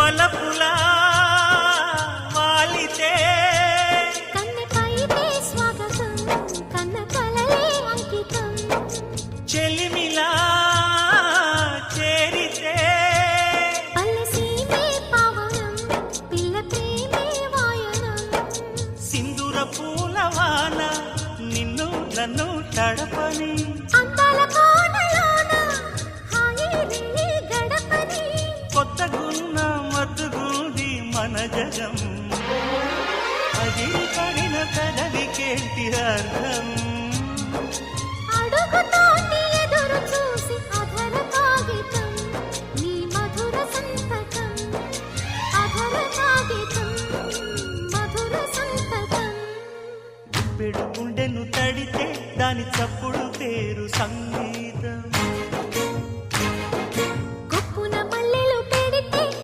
వలపులా వాలితే కన్నెపైతే స్వాగతం కన్న కలలే అంకితం చెలిమిలా చేరితే పల్లె సీమే పావనం పిల్ల ప్రేమే వాయనం సింధూర పూలవాన నిన్ను నన్ను తడపని అందాల కోనలోన హాయి నీ గడపని కొత్తగున్న మత్తుగుంది మన జగం అదిరి పడిన కదలికేంటి అర్థం అడుగుతోటి ఎదురు చూసి అధర కాగితం నీ మధుర సంతకం అధర కాగితం మధుర సంతకం పెడు గుండెను తడితే దాని చప్పుడు పేరు సంగ